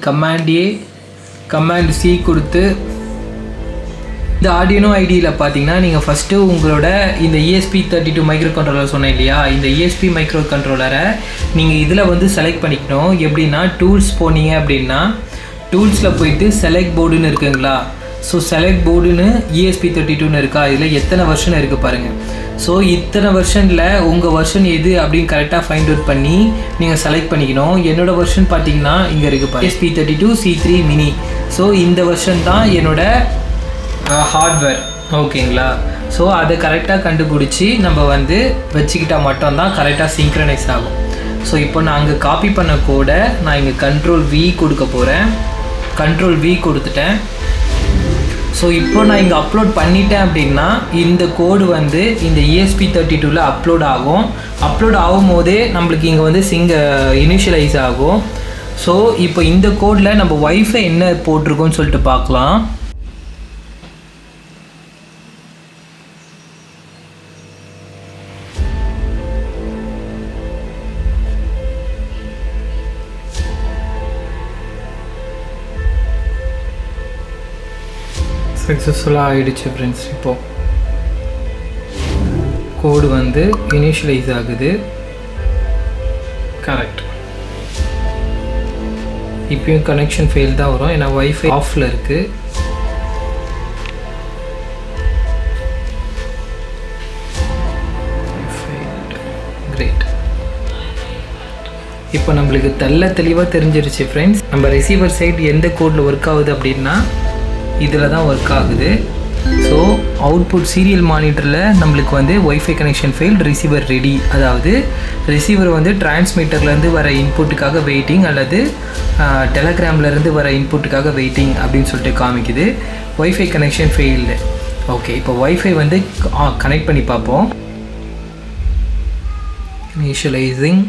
Command ஏ command C கொடுத்து இந்த Arduino ஐடியில் பார்த்தீங்கன்னா நீங்கள் ஃபஸ்ட்டு உங்களோட இந்த ESP32 மைக்ரோ கண்ட்ரோலர் சொன்னேன் இல்லையா, இந்த ESP மைக்ரோ கண்ட்ரோலரை நீங்கள் இதில் வந்து செலக்ட் பண்ணிக்கணும். எப்படின்னா டூல்ஸ் போனீங்க அப்படின்னா டூல்ஸில் போயிட்டு செலக்ட் போர்டுன்னு இருக்குங்களா, ஸோ செலக்ட் போர்டுன்னு ESP32ன்னு இருக்கா, இதில் எத்தனை வெர்ஷன் இருக்குது பாருங்கள். ஸோ இத்தனை வெர்ஷனில் உங்கள் வெர்ஷன் எது அப்படின்னு கரெக்டாக ஃபைண்ட் அவுட் பண்ணி நீங்கள் செலக்ட் பண்ணிக்கணும். என்னோடய வெர்ஷன் பார்த்தீங்கன்னா இங்கே இருக்குது ESP32 C3 மினி. ஸோ இந்த வெர்ஷன் தான் என்னோட ஹார்ட்வேர், ஓகேங்களா. ஸோ அதை கரெக்டாக கண்டுபிடிச்சி நம்ம வந்து வச்சுக்கிட்டால் மட்டும்தான் கரெக்டாக சிங்க்ரனைஸ் ஆகும். ஸோ இப்போ நான் அங்கே காப்பி பண்ண கோடை நான் இங்கே Ctrl V கொடுக்க போகிறேன். Ctrl V கொடுத்துட்டேன். ஸோ இப்போ நான் இங்கே அப்லோட் பண்ணிட்டேன் அப்படின்னா இந்த கோடு வந்து இந்த ESP32ல் அப்லோட் ஆகும். அப்லோட் ஆகும் போதே நம்மளுக்கு இங்கே வந்து இனிஷியலைஸ் ஆகும். ஸோ இப்போ இந்த கோடில் நம்ம வைஃபை என்ன போட்டிருக்கோன்னு சொல்லிட்டு பார்க்கலாம். சக்ஸஸ்ஃபுல்லாக ஆகிடுச்சு ஃப்ரெண்ட்ஸ். இப்போது கோடு வந்து இனிஷியலைஸ் ஆகுது. கரெக்ட். இப்போயும் கனெக்ஷன் ஃபெயில் தான் வரும், ஏன்னா வைஃபை ஆஃபில் இருக்குது. கிரேட். இப்போ நம்மளுக்கு தெளிவாக தெரிஞ்சிருச்சு ஃப்ரெண்ட்ஸ், நம்ம ரிசீவர் சைட் எந்த கோடில் ஒர்க் ஆகுது அப்படின்னா இதில் தான் ஒர்க் ஆகுது. ஸோ அவுட்புட் சீரியல் மானிட்டரில் நம்மளுக்கு வந்து wifi connection failed, receiver ready. அதாவது ரிசீவர் வந்து டிரான்ஸ்மிட்டர்லேருந்து வர இன்புட்டுக்காக வெயிட்டிங் அல்லது டெலகிராம்லேருந்து வர இன்புட்டுக்காக வெயிட்டிங் அப்படின்னு சொல்லிட்டு காமிக்குது. Wifi connection failed. ஓகே, இப்போ ஒய்ஃபை வந்து கனெக்ட் பண்ணி பார்ப்போம். இனிஷியலைசிங்.